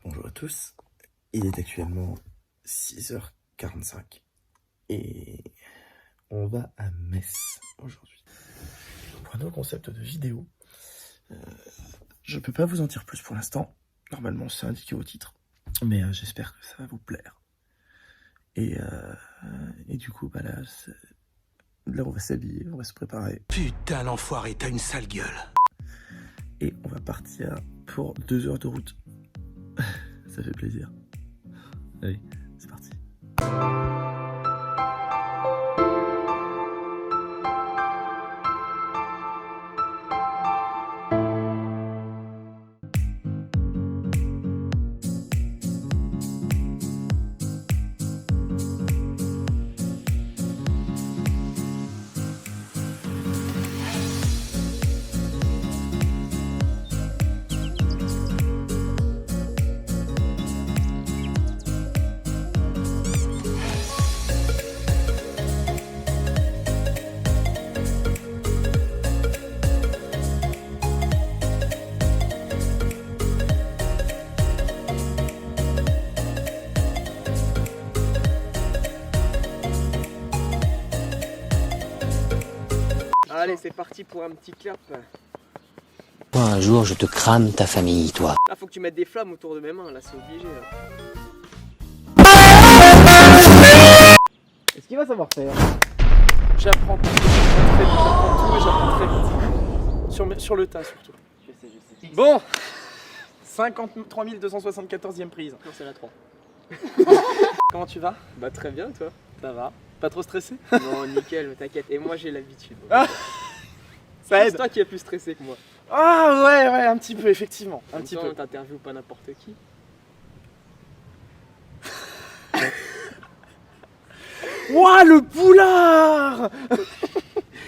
Bonjour à tous, il est actuellement 6h45 et on va à Metz aujourd'hui. Pour un nouveau concept de vidéo, je peux pas vous en dire plus pour l'instant, normalement c'est indiqué au titre, mais j'espère que ça va vous plaire. Et du coup, bah là on va s'habiller, on va se préparer. Putain l'enfoiré, t'as une sale gueule. Et on va partir pour 2 heures de route. Ça fait plaisir. Allez, c'est parti. Allez, c'est parti pour un petit clap. Moi, un jour, je te crame ta famille, toi. Là, faut que tu mettes des flammes autour de mes mains, là, c'est obligé. Là. Est-ce qu'il va savoir faire? J'apprends tout, et j'apprends très vite. Sur le tas surtout. Je sais. Bon 53 274e prise. Non, c'est la 3. Comment tu vas? Bah, très bien, toi. Ça va. Pas trop stressé? Non, nickel, mais t'inquiète. Et moi, j'ai l'habitude. Ah, ça C'est aide. toi qui es plus stressé que moi. Ah ouais, un petit peu, effectivement. Un petit peu. T'interviews pas n'importe qui. Ouah, le boulard!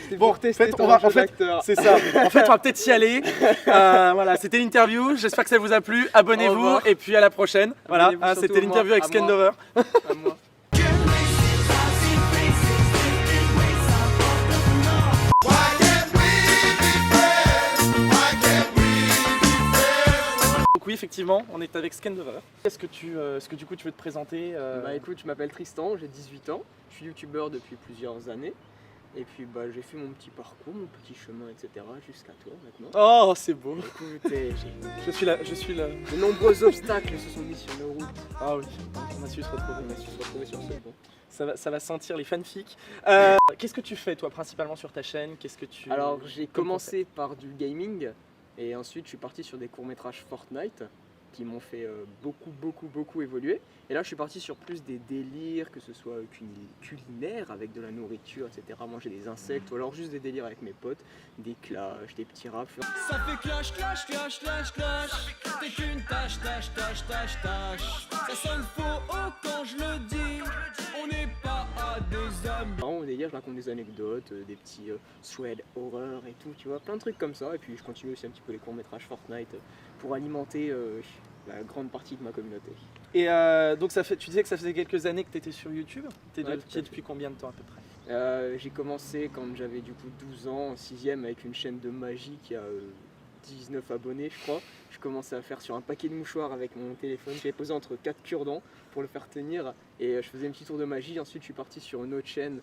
C'est Bon, pour tester en fait, ton on va- jeu en fait, d'acteur. C'est ça. En fait, on va peut-être y aller. Voilà, c'était l'interview. J'espère que ça vous a plu. Au Abonnez-vous revoir. et puis à la prochaine. Voilà, Abonnez-vous surtout c'était à moi, l'interview avec à moi. Scandover. À moi. Donc oui, effectivement, on est avec Scandover. Est-ce que du coup tu veux te présenter Bah, écoute, je m'appelle Tristan, j'ai 18 ans. Je suis youtubeur depuis plusieurs années. Et puis, bah, j'ai fait mon petit parcours, mon petit chemin, etc. jusqu'à toi maintenant. Oh, c'est beau. Écoute, Je suis là. de nombreux obstacles se sont mis sur nos routes. Ah oui, on a su se retrouver. On a su se retrouver sur ce pont. Ça va sentir les fanfics. Qu'est-ce que tu fais toi principalement sur ta chaîne? Qu'est-ce que tu... Alors, j'ai comme commencé par du gaming. Et ensuite, je suis parti sur des courts-métrages Fortnite qui m'ont fait beaucoup évoluer. Et là, je suis parti sur plus des délires, que ce soit culinaire, avec de la nourriture, etc. Manger des insectes, ou alors juste des délires avec mes potes, des clashs, des petits raps. Ça fait clash, clash, clash, clash, clash. T'es qu'une tâche, tâche, tâche, tâche, tâche. Ça sonne faux, oh, quand je le dis. On n'est pas à des amis. Vraiment, au délire, je raconte des anecdotes, des petits threads horreur et tout, tu vois, plein de trucs comme ça. Et puis, je continue aussi un petit peu les courts-métrages Fortnite pour alimenter la grande partie de ma communauté. Et donc tu disais que ça faisait quelques années que tu étais sur YouTube. Tu Ouais, tout à es fait. depuis combien de temps à peu près? J'ai commencé quand j'avais du coup 12 ans, en 6ème, avec une chaîne de magie qui a 19 abonnés, je crois. Je commençais à faire sur un paquet de mouchoirs avec mon téléphone. J'avais posé entre 4 cure-dents pour le faire tenir et je faisais un petit tour de magie. Ensuite, je suis parti sur une autre chaîne,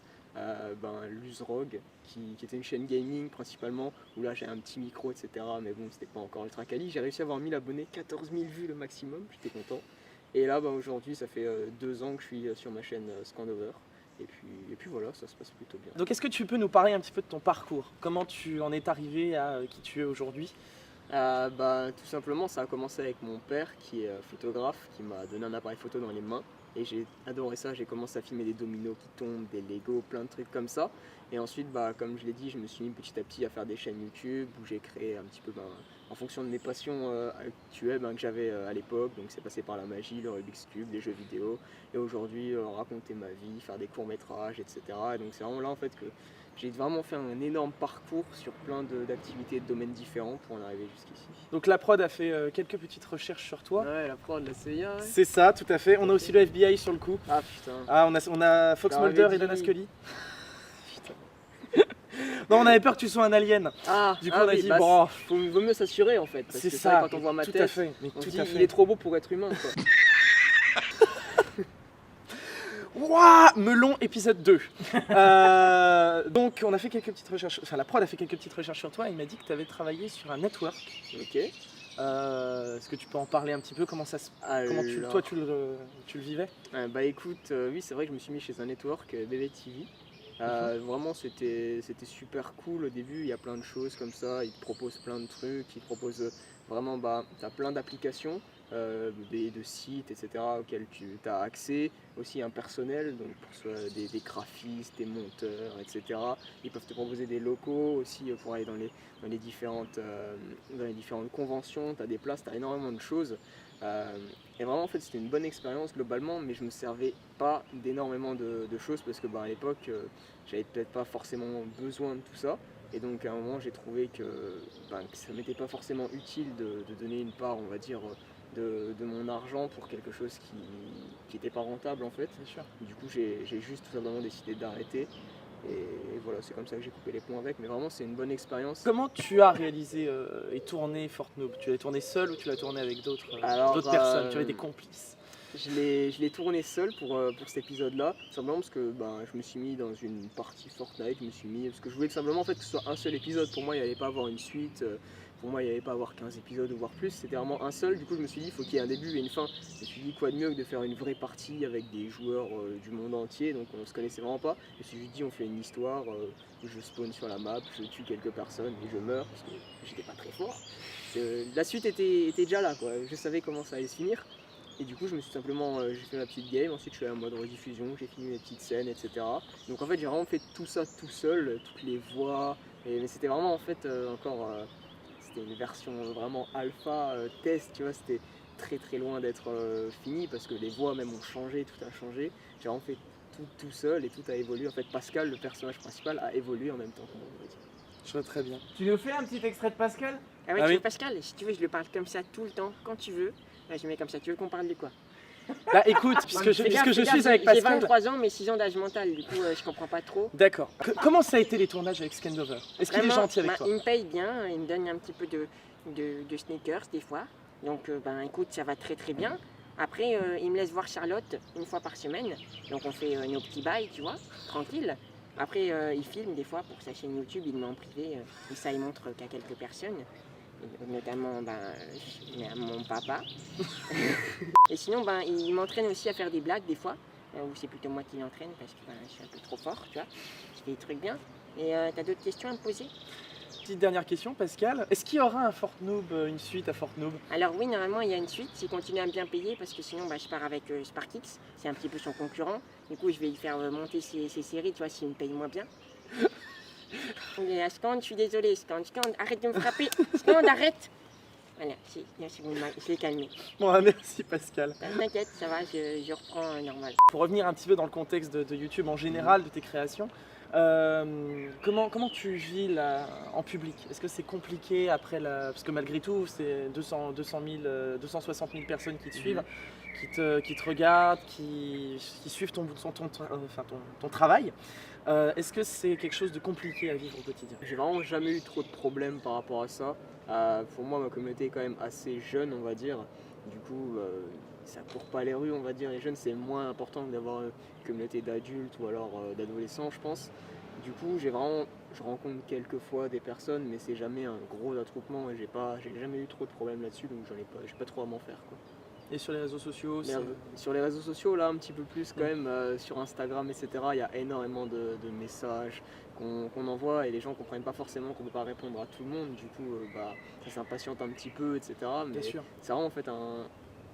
Luzrog, qui était une chaîne gaming principalement, où là j'ai un petit micro, etc. Mais bon, c'était pas encore ultra quali. J'ai réussi à avoir 1000 abonnés, 14 000 vues le maximum, j'étais content. Et là, aujourd'hui, ça fait 2 ans que je suis sur ma chaîne Scandover. Et puis voilà, ça se passe plutôt bien. Donc est-ce que tu peux nous parler un petit peu de ton parcours? Comment tu en es arrivé à qui tu es aujourd'hui? Tout simplement, ça a commencé avec mon père qui est photographe, qui m'a donné un appareil photo dans les mains. Et j'ai adoré ça, j'ai commencé à filmer des dominos qui tombent, des Lego, plein de trucs comme ça. Et ensuite, comme je l'ai dit, je me suis mis petit à petit à faire des chaînes YouTube où j'ai créé un petit peu en fonction de mes passions actuelles que j'avais à l'époque. Donc c'est passé par la magie, le Rubik's Cube, les jeux vidéo. Et aujourd'hui, raconter ma vie, faire des courts-métrages, etc. Et donc c'est vraiment là en fait que j'ai vraiment fait un énorme parcours sur plein d'activités et de domaines différents pour en arriver jusqu'ici. Donc la prod a fait quelques petites recherches sur toi. Ouais, la prod, la CIA. Ouais. C'est ça, tout à fait. On a aussi le FBI sur le coup. Ah putain. Ah, on a Fox Ça Mulder m'avait et Dana dit. Scully. Non, on avait peur que tu sois un alien. Ah, Du coup, on a oui, dit, bah, bon, vaut mieux s'assurer en fait. Parce c'est que ça. vrai, quand on voit ma tout tête, à fait. Mais on tout dit à il fait. est trop beau pour être humain quoi. Ouah, Melon épisode 2. Donc on a fait quelques petites recherches, enfin la prod a fait quelques petites recherches sur toi et il m'a dit que tu avais travaillé sur un network. Ok. Est-ce que tu peux en parler un petit peu, comment Alors, tu le vivais? bah écoute, oui c'est vrai que je me suis mis chez un network, BB TV. Vraiment c'était super cool au début, il y a plein de choses comme ça, ils te proposent plein de trucs, ils te proposent vraiment, bah, tu as plein d'applications, de sites, etc. auxquels tu as accès, aussi un personnel, donc pour soit des graphistes, des monteurs, etc. Ils peuvent te proposer des locaux aussi pour aller dans les différentes conventions, tu as des places, tu as énormément de choses. Et vraiment en fait c'était une bonne expérience globalement, mais je me servais pas d'énormément de choses parce que à l'époque j'avais peut-être pas forcément besoin de tout ça, et donc à un moment j'ai trouvé que ça m'était pas forcément utile de donner une part, on va dire, de mon argent pour quelque chose qui n'était pas rentable en fait. Bien sûr. Du coup j'ai juste tout simplement décidé d'arrêter. Et voilà, c'est comme ça que j'ai coupé les ponts avec, mais vraiment c'est une bonne expérience. Comment tu as réalisé et tourné Fortnoob? Tu l'as tourné seul ou tu l'as tourné avec d'autres personnes? Tu avais des complices? Je l'ai tourné seul pour cet épisode-là, simplement parce que je me suis mis dans une partie Fortnite, parce que je voulais tout simplement en fait que ce soit un seul épisode. Pour moi il n'y allait pas avoir une suite, pour moi il n'y allait pas avoir 15 épisodes ou voire plus, c'était vraiment un seul. Du coup je me suis dit il faut qu'il y ait un début et une fin. Je me suis dit quoi de mieux que de faire une vraie partie avec des joueurs du monde entier, donc on se connaissait vraiment pas. Je me suis juste dit on fait une histoire, je spawn sur la map, je tue quelques personnes et je meurs parce que j'étais pas très fort. La suite était déjà là quoi, je savais comment ça allait se finir. Et du coup je me suis simplement, j'ai fait ma petite game, ensuite je suis allé en mode rediffusion, j'ai fini mes petites scènes, etc. Donc en fait j'ai vraiment fait tout ça tout seul, toutes les voix, mais c'était vraiment en fait c'était une version vraiment alpha, test, tu vois, c'était très loin d'être fini parce que les voix même ont changé, tout a changé. J'ai vraiment fait tout seul et tout a évolué. En fait Pascal, le personnage principal, a évolué en même temps que moi, on va dire. Je vois très bien. Tu nous fais un petit extrait de Pascal? Ah ouais, Ah tu oui. veux Pascal? Si tu veux, je le parle comme ça tout le temps, quand tu veux. Là, je mets comme ça. Tu veux qu'on parle de quoi? Bah écoute, puisque je suis avec J'ai Pascal. 23 ans, mais 6 ans d'âge mental, du coup, je comprends pas trop. D'accord. Comment ça a été les tournages avec Scandover? Est-ce qu'il est Vraiment, gentil avec toi? Il me paye bien, il me donne un petit peu de sneakers des fois. Donc, écoute, ça va très bien. Après, il me laisse voir Charlotte une fois par semaine. Donc, on fait nos petits bails, tu vois, tranquille. Après, il filme des fois pour sa chaîne YouTube, il me met en privé. Et ça, il montre qu'à quelques personnes. Notamment mon papa. Et sinon, il m'entraîne aussi à faire des blagues des fois. Ou c'est plutôt moi qui l'entraîne parce que je suis un peu trop fort, tu vois. Je fais des trucs bien. Et t'as d'autres questions à me poser? Petite dernière question, Pascal. Est-ce qu'il y aura un Fortnoob, une suite à Fortnoob? Alors oui, normalement il y a une suite, s'il continue à me bien payer, parce que sinon je pars avec SparkX, c'est un petit peu son concurrent. Du coup je vais lui faire monter ses séries, tu vois, s'il me paye moins bien. Et Scand, je suis désolé, Scand, arrête de me frapper, Scand, arrête. Voilà, c'est bon, je l'ai calmé. Bon, merci Pascal. T'inquiète, ça va, je reprends normal. Pour revenir un petit peu dans le contexte de YouTube en général, de tes créations, comment tu vis en public? Est-ce que c'est compliqué après parce que malgré tout, c'est 260 000 personnes qui te suivent, qui te regardent, qui suivent ton travail. Est-ce que c'est quelque chose de compliqué à vivre au quotidien? J'ai vraiment jamais eu trop de problèmes par rapport à ça. Pour moi, ma communauté est quand même assez jeune, on va dire. Du coup, ça court pas les rues, on va dire. Les jeunes, c'est moins important que d'avoir une communauté d'adultes ou alors d'adolescents, je pense. Du coup, je rencontre quelques fois des personnes, mais c'est jamais un gros attroupement et j'ai jamais eu trop de problèmes là-dessus, donc j'ai pas trop à m'en faire, quoi. Et sur les réseaux sociaux aussi? Sur les réseaux sociaux, là, un petit peu plus quand même, sur Instagram, etc., il y a énormément de messages qu'on envoie et les gens comprennent pas forcément qu'on peut pas répondre à tout le monde. Du coup, ça s'impatiente un petit peu, etc. Mais Bien sûr. c'est vraiment en fait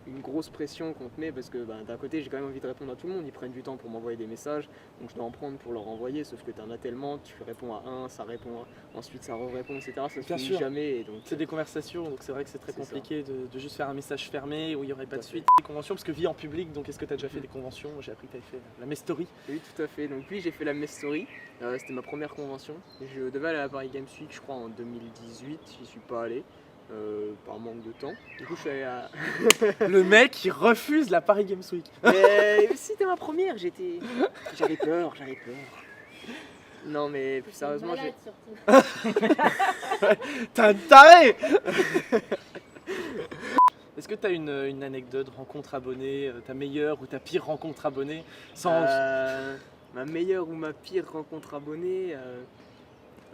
une grosse pression qu'on te met parce que d'un côté, j'ai quand même envie de répondre à tout le monde. Ils prennent du temps pour m'envoyer des messages, donc je dois en prendre pour leur envoyer. Sauf que tu en as tellement, tu réponds à un, ça répond, ensuite ça répond, etc. Ça se finit jamais. Et donc, c'est des conversations, donc c'est vrai que c'est très compliqué de juste faire un message fermé où il n'y aurait pas de suite. Des conventions, parce que vie en public, donc est-ce que tu as déjà fait des conventions? J'ai appris que tu avais fait la Mestory. Oui, tout à fait. Donc oui, j'ai fait la Mestory. C'était ma première convention. Je devais aller à la Paris Games Week, je crois, en 2018. J'y suis pas allé. Par manque de temps. Du coup, je suis allé à... Le mec qui refuse la Paris Games Week. Mais c'était ma première, j'avais peur. Non, mais plus sérieusement, j'ai... T'as un taré. Est-ce que t'as une anecdote de rencontre abonnée, ta meilleure ou ta pire rencontre abonnée sans... Ma meilleure ou ma pire rencontre abonnée,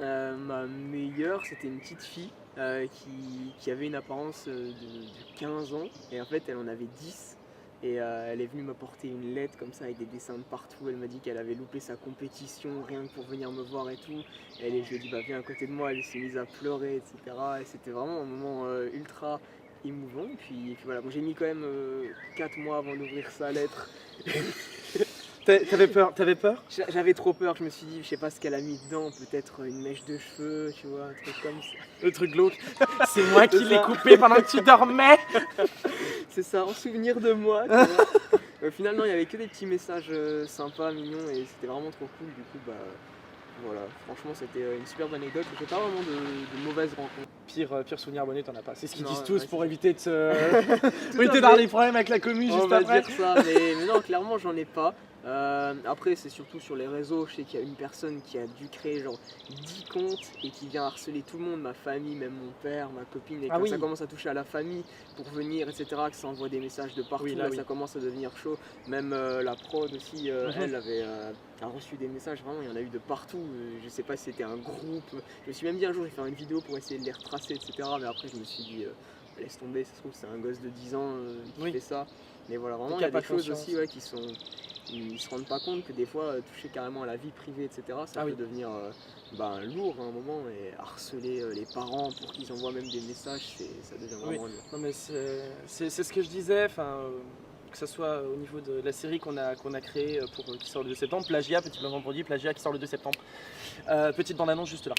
ma meilleure, c'était une petite fille qui avait une apparence de 15 ans et en fait elle en avait 10 et elle est venue m'apporter une lettre comme ça avec des dessins de partout. Elle m'a dit qu'elle avait loupé sa compétition rien que pour venir me voir et tout. Et je lui ai dit bah viens à côté de moi, elle s'est mise à pleurer, etc. Et c'était vraiment un moment ultra émouvant. Et puis voilà, bon, j'ai mis quand même 4 mois avant d'ouvrir sa lettre. T'avais peur? J'avais trop peur, je me suis dit, je sais pas ce qu'elle a mis dedans, peut-être une mèche de cheveux, tu vois, un truc comme ça. Le truc glauque. C'est moi qui l'ai coupé pendant que tu dormais. C'est ça, en souvenir de moi, tu vois. Finalement, il y avait que des petits messages sympas, mignons, et c'était vraiment trop cool. Du coup, bah voilà, franchement, c'était une superbe anecdote. J'ai pas vraiment de mauvaises rencontres. Pire souvenir abonné, t'en as pas. C'est ce qu'ils Non, disent tous ouais, pour éviter de se... Tout éviter à d'avoir fait. des problèmes avec la commu On juste va après. dire ça, mais non, clairement, j'en ai pas. Après, c'est surtout sur les réseaux. Je sais qu'il y a une personne qui a dû créer genre 10 comptes et qui vient harceler tout le monde, ma famille, même mon père, ma copine. Et quand ça commence à toucher à la famille pour venir, etc., que ça envoie des messages de partout, ça commence à devenir chaud. Même la prod aussi, elle a reçu des messages, vraiment, il y en a eu de partout. Je sais pas si c'était un groupe. Je me suis même dit un jour, je vais faire une vidéo pour essayer de les retracer, etc. Mais après, je me suis dit, laisse tomber, ça se trouve, c'est un gosse de 10 ans qui fait ça. Mais voilà, vraiment, il y a des choses aussi qui sont... Ils se rendent pas compte que des fois, toucher carrément à la vie privée, etc., ça peut devenir lourd à un moment, et harceler les parents pour qu'ils envoient même des messages, ça devient vraiment lourd. Non mais c'est ce que je disais, que ce soit au niveau de la série qu'on a créée qui sort le 2 septembre, Plagiat, Petit Blanc Vendredi, Plagiat qui sort le 2 septembre. Petite bande-annonce juste là.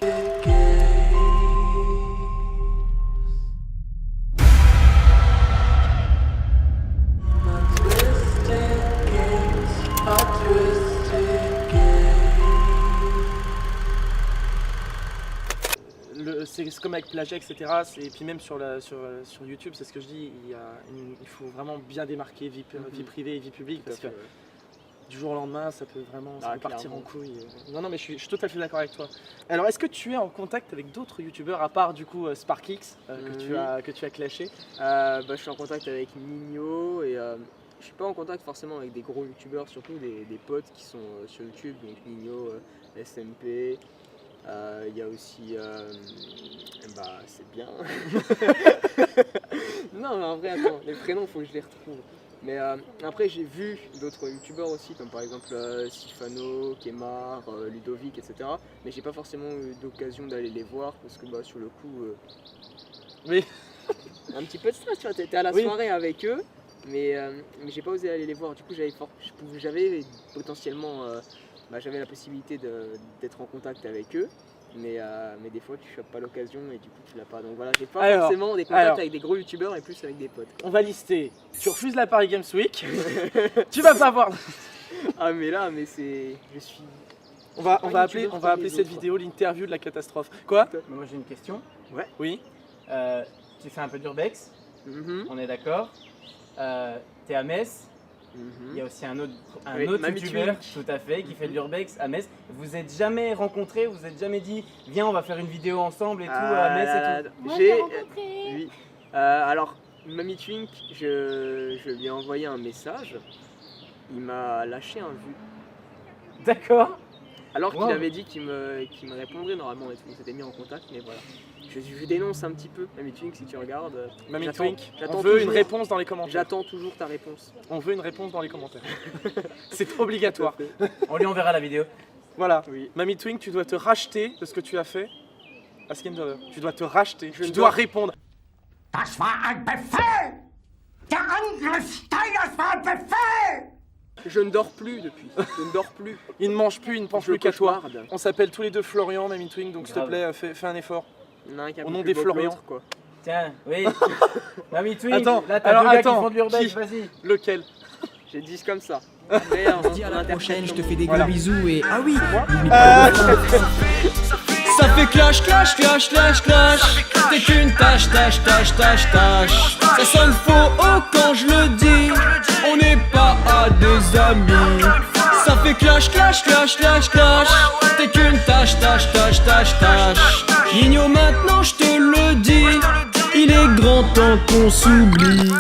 C'est comme avec Plagiat, etc. Et puis même sur YouTube, c'est ce que je dis, il faut vraiment bien démarquer vie privée et vie publique, parce que du jour au lendemain, ça peut vraiment partir en couille. Non, mais je suis tout à fait d'accord avec toi. Alors, est-ce que tu es en contact avec d'autres youtubeurs, à part du coup SparkX, que tu as clashé? Je suis en contact avec Nino, et je suis pas en contact forcément avec des gros youtubeurs, surtout des potes qui sont sur YouTube, donc Nino, SMP. Il y a aussi... c'est bien. Non, mais en vrai, attends, les prénoms, faut que je les retrouve. Mais après, j'ai vu d'autres youtubeurs aussi, comme par exemple Sifano, Kemar, Ludovic, etc. Mais j'ai pas forcément eu d'occasion d'aller les voir, parce que sur le coup... Oui. Un petit peu de stress, tu vois, t'étais à la soirée avec eux, mais j'ai pas osé aller les voir. Du coup, j'avais potentiellement... j'avais la possibilité d'être en contact avec eux, mais des fois tu chopes pas l'occasion et du coup tu l'as pas. Donc voilà, j'ai pas forcément des contacts avec des gros youtubeurs et plus avec des potes. On va lister. Tu refuses la Paris Games Week. Tu vas pas voir. Ah mais là, je suis... On va appeler cette vidéo l'interview de la catastrophe. Quoi? Moi j'ai une question. Ouais. Oui. Tu fais un peu d'urbex, on est d'accord. T'es à Metz. Il y a aussi un autre youtubeur, tout à fait, qui fait de l'urbex à Metz. Vous êtes jamais rencontrés, vous êtes jamais dit viens on va faire une vidéo ensemble et tout à Metz et tout? Moi j'ai rencontré. Oui. Alors Mamie Twink, je lui ai envoyé un message, il m'a lâché un vu. D'accord. Alors qu'il avait dit qu'il me répondrait normalement et tout, on s'était mis en contact, mais voilà. Je dénonce un petit peu, Mamie Twink, si tu regardes. Mamie Twink, on veut une réponse dans les commentaires. J'attends toujours ta réponse. On veut une réponse dans les commentaires. C'est obligatoire. On lui enverra la vidéo. Voilà. Oui. Mamie Twink, tu dois te racheter de ce que tu as fait à Skindover. Tu dois te racheter. Tu dois répondre. Das war ein Befehl! Der Angriffstein, das war ein Befehl! Je ne dors plus depuis. Je ne dors plus. Il ne mange plus, il ne pense plus qu'à toi. cauchemarde. On s'appelle tous les deux Florian, Mamie Twink, donc s'il te plaît, fais un effort. Au nom des Florian. Quoi. Tiens, oui. Mamie Twink, Attends, là t'as deux gars qui font de l'urbex, qui vas-y. Lequel? J'ai dit comme ça. Mais On se dit à la prochaine, je te fais des gros bisous et... Ah oui, Ça fait clash, clash, clash, clash, clash. T'es qu'une tâche, tâche, tâche, tâche, tâche. Ça sonne faux quand je le dis. On n'est pas à des amis. Ça fait clash, clash, clash, clash, clash. T'es qu'une tâche, tâche. Guignol, maintenant je te le dis, il est grand temps qu'on s'oublie.